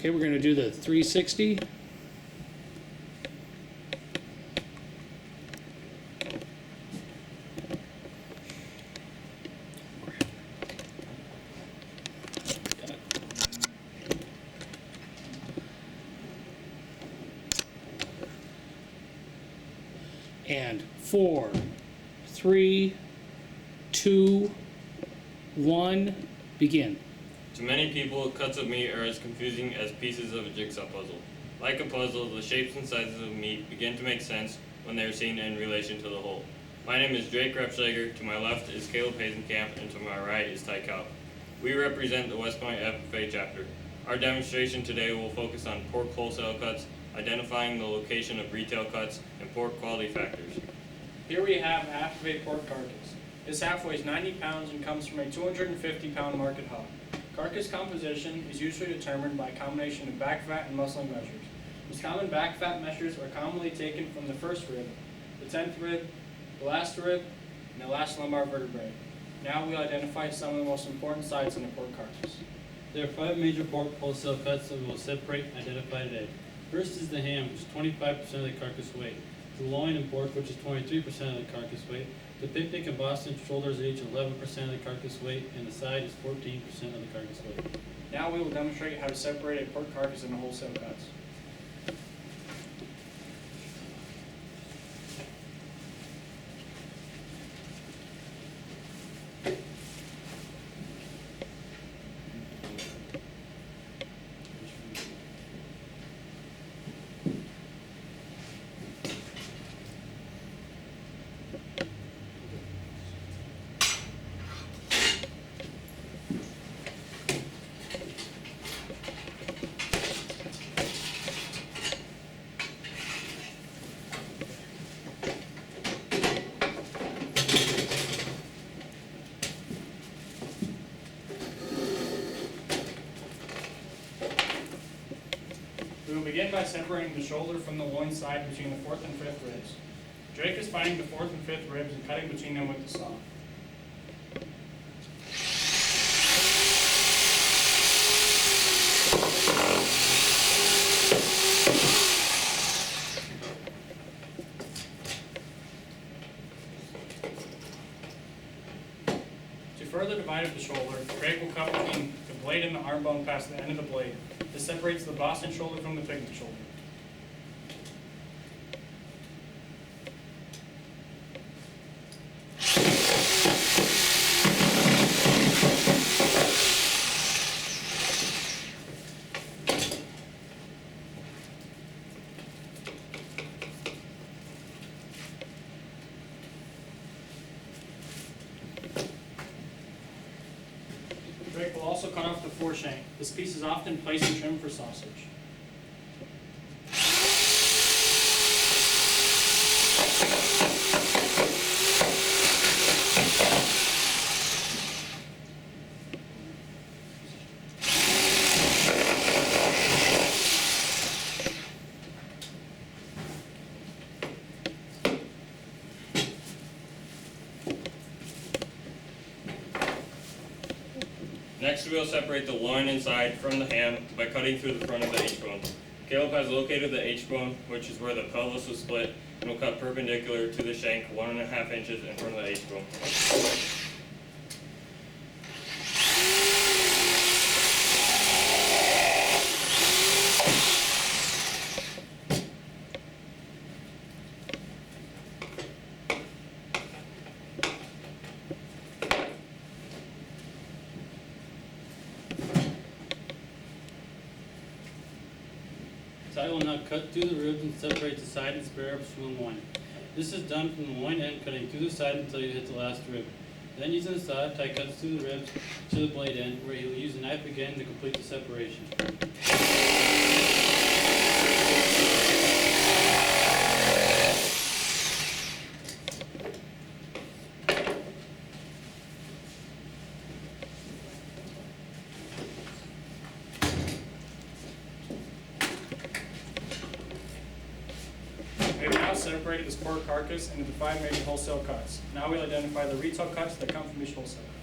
Okay, we're going to do the 360. And 4, 3, 2, 1, begin. To many people, cuts of meat are as confusing as pieces of a jigsaw puzzle. Like a puzzle, the shapes and sizes of meat begin to make sense when they are seen in relation to the whole. My name is Drake Repschlager, to my left is Caleb Hazenkamp, and to my right is Ty Kaup. We represent the West Point FFA chapter. Our demonstration today will focus on pork wholesale cuts, identifying the location of retail cuts, and pork quality factors. Here we have a half-weight pork carcass. This half weighs 90 pounds and comes from a 250-pound market hog. Carcass composition is usually determined by a combination of back fat and muscling measures. Most common back fat measures are commonly taken from the first rib, the 10th rib, the last rib, and the last lumbar vertebrae. Now we'll identify some of the most important sites in the pork carcass. There are 5 major pork wholesale cuts that we will separate and identify today. First is the ham, which is 25% of the carcass weight. The loin and pork, which is 23% of the carcass weight. The picnic and Boston shoulders are each 11% of the carcass weight, and the side is 14% of the carcass weight. Now we will demonstrate how to separate a pork carcass into wholesale cuts. We will begin by separating the shoulder from the loin side between the 4th and 5th ribs. Drake is finding the 4th and 5th ribs and cutting between them with the saw. To further divide up the shoulder, Drake will cut between the blade and the arm bone past the end of the blade. This separates the Boston shoulder from the picnic shoulder. Drake will also cut off the foreshank. This piece is often placed in trim for sausage. Next, we will separate the loin inside from the ham by cutting through the front of the H-bone. Caleb has located the H-bone, which is where the pelvis was split, and will cut perpendicular to the shank 1.5 inches in front of the H-bone. Ty will now cut through the ribs and separate the side and spare ribs from the loin. This is done from the loin end, cutting through the side until you hit the last rib. Then using the saw, Ty cuts through the ribs to the blade end, where he will use a knife again to complete the separation. We have now separated this pork carcass into the 5 major wholesale cuts. Now we'll identify the retail cuts that come from each wholesale cut.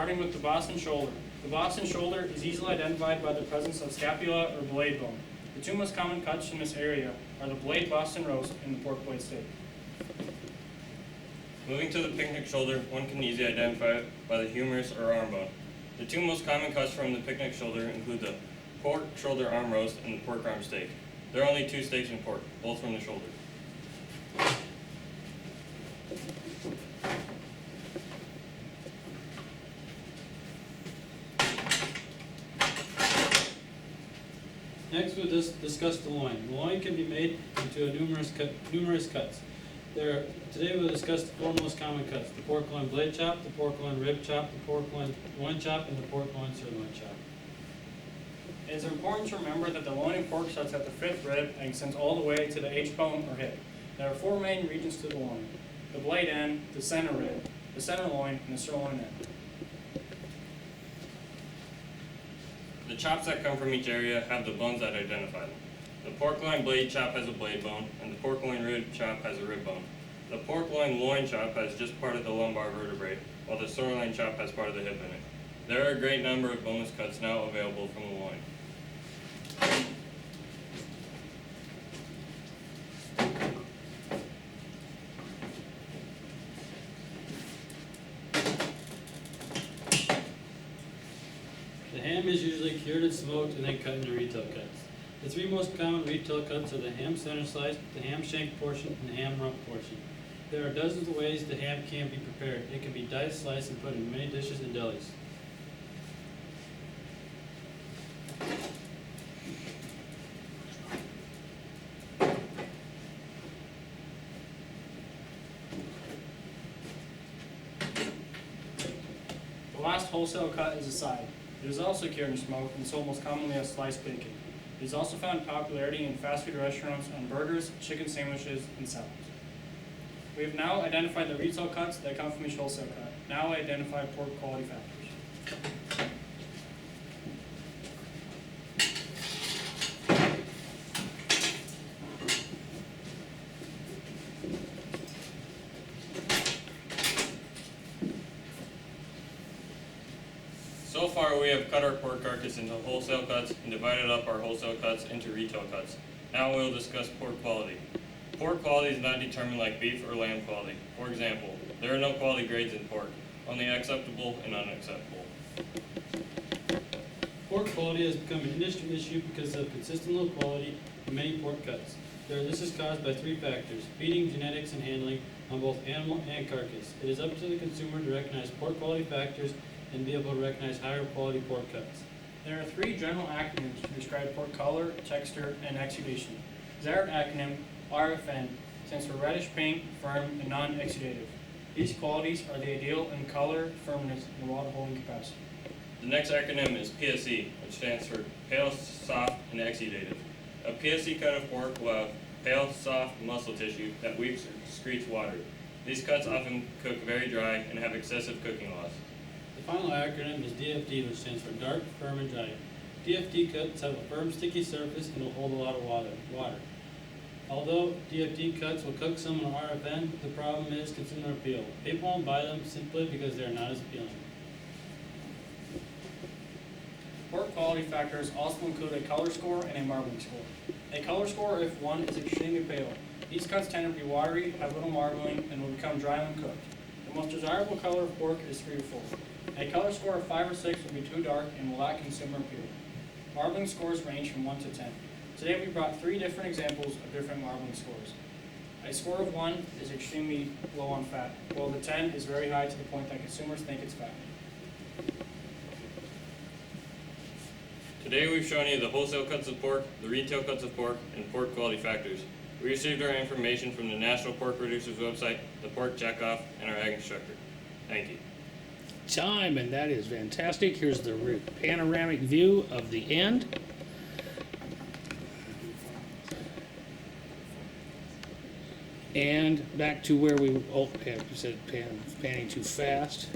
starting with the Boston shoulder. The Boston shoulder is easily identified by the presence of scapula or blade bone. The two most common cuts in this area are the blade Boston roast and the pork blade steak. Moving to the picnic shoulder, one can easily identify it by the humerus or arm bone. The two most common cuts from the picnic shoulder include the pork shoulder arm roast and the pork arm steak. There are only two steaks in pork, both from the shoulder. Next, we'll discuss the loin. The loin can be made into numerous cuts. Today we'll discuss the four most common cuts: the pork loin blade chop, the pork loin rib chop, the pork loin chop, and the pork loin sirloin chop. It is important to remember that the loin of pork starts at the fifth rib and extends all the way to the H-bone or hip. There are four main regions to the loin: the blade end, the center rib, the center loin, and the sirloin end. The chops that come from each area have the bones that identify them. The pork loin blade chop has a blade bone, and the pork loin rib chop has a rib bone. The pork loin chop has just part of the lumbar vertebrae, while the sirloin chop has part of the hip in it. There are a great number of boneless cuts now available from the loin. The ham is usually cured and smoked and then cut into retail cuts. The three most common retail cuts are the ham center slice, the ham shank portion, and the ham rump portion. There are dozens of ways the ham can be prepared. It can be diced, sliced, and put in many dishes and delis. The last wholesale cut is a side. It is also cured and smoked and sold most commonly as sliced bacon. It is also found popularity in fast food restaurants on burgers, chicken sandwiches, and salads. We have now identified the retail cuts that come from each wholesale cut. Now identify pork quality factors. So far, we have cut our pork carcass into wholesale cuts and divided up our wholesale cuts into retail cuts. Now we'll discuss pork quality. Pork quality is not determined like beef or lamb quality. For example, there are no quality grades in pork, only acceptable and unacceptable. Pork quality has become an industry issue because of consistent low quality in many pork cuts. This is caused by three factors: feeding, genetics, and handling on both animal and carcass. It is up to the consumer to recognize pork quality factors and be able to recognize higher quality pork cuts. There are three general acronyms to describe pork color, texture, and exudation. Desired acronym, RFN, stands for reddish pink, firm, and non-exudative. These qualities are the ideal in color, firmness, and water holding capacity. The next acronym is PSE, which stands for pale, soft, and exudative. A PSE cut of pork will have pale, soft muscle tissue that weeps or excretes water. These cuts often cook very dry and have excessive cooking loss. The final acronym is DFD, which stands for dark, firm, and dry. DFD cuts have a firm, sticky surface and will hold a lot of water. Although DFD cuts will cook some on RFN, the problem is consumer appeal. People won't buy them simply because they are not as appealing. Pork quality factors also include a color score and a marbling score. A color score, if one, is extremely pale. These cuts tend to be watery, have little marbling, and will become dry when cooked. The most desirable color of pork is 3 or 4. A color score of 5 or 6 will be too dark and will lack consumer appeal. Marbling scores range from 1 to 10. Today we brought 3 different examples of different marbling scores. A score of 1 is extremely low on fat, while the 10 is very high to the point that consumers think it's fat. Today we've shown you the wholesale cuts of pork, the retail cuts of pork, and pork quality factors. We received our information from the National Pork Producers website, the Pork Checkoff, and our ag instructor. Thank you. Time, and that is fantastic. Here's the panoramic view of the end. And back to where we, you said panning too fast.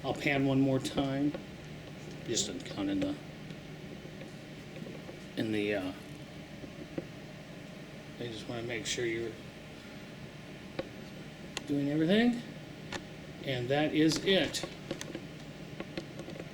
I'll pan one more time. Just kind of I just want to make sure you're doing everything. And that is it.